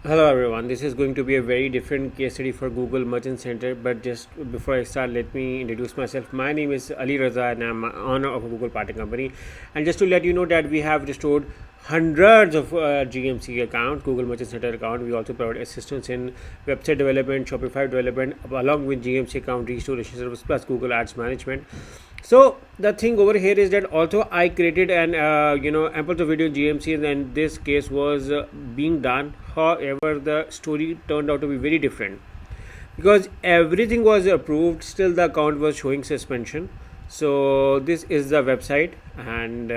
Hello everyone, this is going to be a very different case study for Google Merchant Center. But just before I start, let me introduce myself. My name is Ali Raza and I'm an owner of a Google Partner Company. And just to let you know that we have restored hundreds of GMC accounts, Google Merchant Center account. We also provide assistance in website development, Shopify development, along with GMC account restoration service plus Google Ads management. So the thing over here is that also I created an ample of video GMC, and this case was being done. However, the story turned out to be very different because everything was approved. Still, the account was showing suspension. So this is the website, and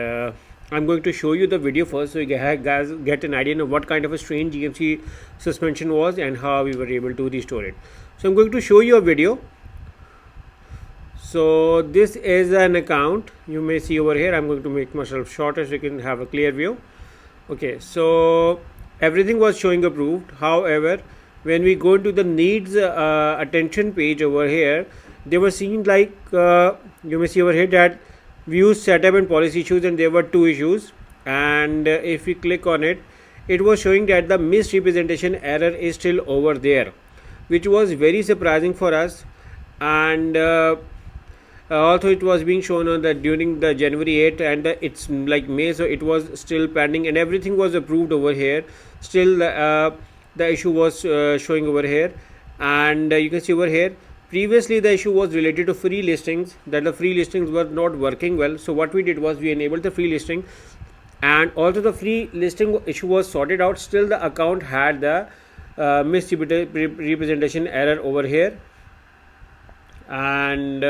I'm going to show you the video first, so you guys get an idea of what kind of a strange GMC suspension was and how we were able to restore it. So I'm going to show you a video. So this is an account you may see over here. I'm going to make myself shorter so you can have a clear view. Okay, so everything was showing approved. However, when we go into the needs attention page over here, they were seeing like you may see over here that views setup and policy issues, and there were two issues. And if we click on it, it was showing that the misrepresentation error is still over there, which was very surprising for us. And also it was being shown on the during the January 8th, and it's like May, so it was still pending and everything was approved over here. Still the issue was showing over here, and you can see over here previously the issue was related to free listings, that the free listings were not working well. So what we did was we enabled the free listing, and also the free listing issue was sorted out. Still the account had the misrepresentation error over here, and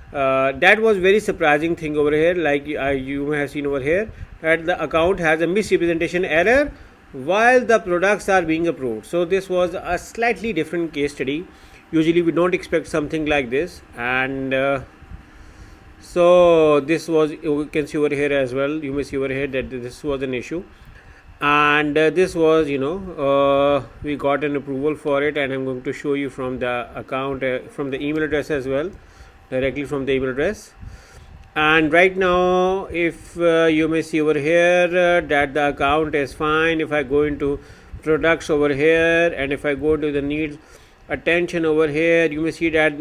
that was very surprising thing over here. Like you may have seen over here that the account has a misrepresentation error while the products are being approved. So this was a slightly different case study. Usually we don't expect something like this, and so this was, you can see over here as well, you may see over here that this was an issue. And this was we got an approval for it, and I'm going to show you from the account from the email address as well, directly from the email address. And right now, if you may see over here that the account is fine. If I go into products over here, and if I go to the needs attention over here, you may see that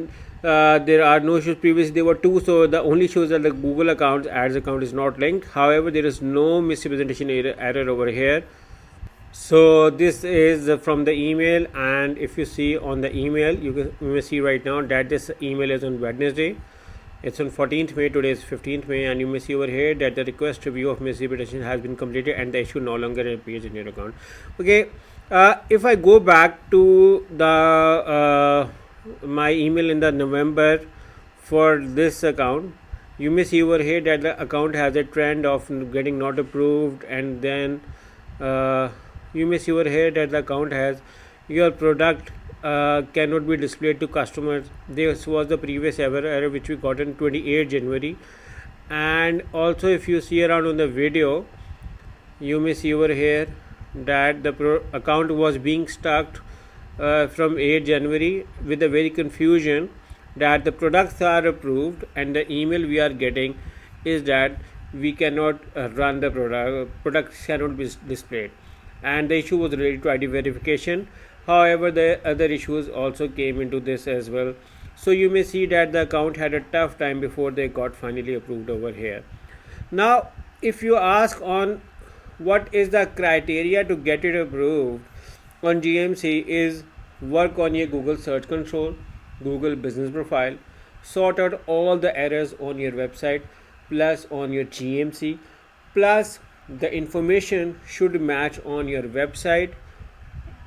there are no issues. Previously there were two, so the only shows that the Google account ads account is not linked. However, there is no misrepresentation error over here. So this is from the email, and if you see on the email, you may see right now that this email is on Wednesday. It's on 14th May, today is 15th May, and you may see over here that the request review of misrepresentation has been completed and the issue no longer appears in your account. Okay, if I go back to the my email in the November for this account, you may see over here that the account has a trend of getting not approved, and then you may see over here that the account has your product cannot be displayed to customers. This was the previous error which we got in 28 January. And also if you see around on the video, you may see over here that the account was being stuck from 8 January with a very confusion that the products are approved, and the email we are getting is that we cannot run the products cannot be displayed, and the issue was related to ID verification. However, the other issues also came into this as well. So you may see that the account had a tough time before they got finally approved over here. Now if you ask on what is the criteria to get it approved on GMC, is work on your Google search console, Google business profile, sort out all the errors on your website plus on your GMC, plus the information should match on your website,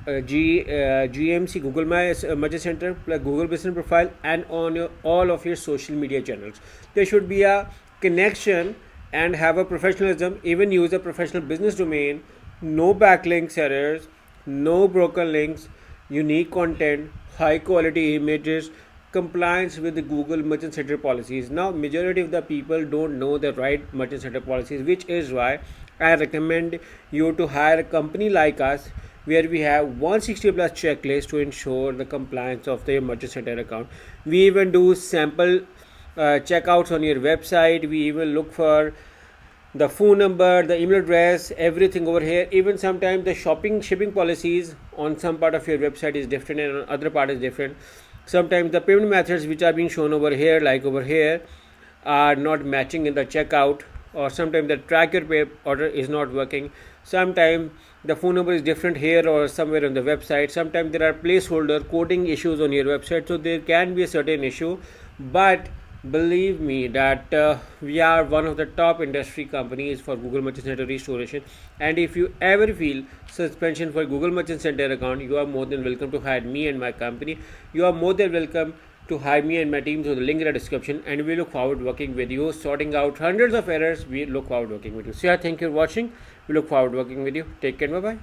GMC, Google Merchant Center, plus Google Business Profile, and on all of your social media channels. There should be a connection and have a professionalism. Even use a professional business domain. No backlinks errors, no broken links, unique content, high quality images, compliance with the Google Merchant Center policies. Now majority of the people don't know the right Merchant Center policies, which is why I recommend you to hire a company like us, where we have 160 plus checklists to ensure the compliance of the Merchant Center account. We even do sample checkouts on your website. We even look for the phone number, the email address, everything over here. Even sometimes the shipping policies on some part of your website is different and on other part is different. Sometimes the payment methods which are being shown over here, like over here, are not matching in the checkout, or sometimes the track your pay order is not working. Sometimes the phone number is different here or somewhere on the website. Sometimes there are placeholder coding issues on your website, so there can be a certain issue. But believe me that we are one of the top industry companies for Google Merchant Center restoration, and if you ever feel suspension for Google Merchant Center account, you are more than welcome to hire me and my company. You are more than welcome to hire me and my team through the link in the description, and we look forward working with you, sorting out hundreds of errors. We look forward working with you. So yeah, thank you for watching. We look forward working with you. Take care. Bye bye.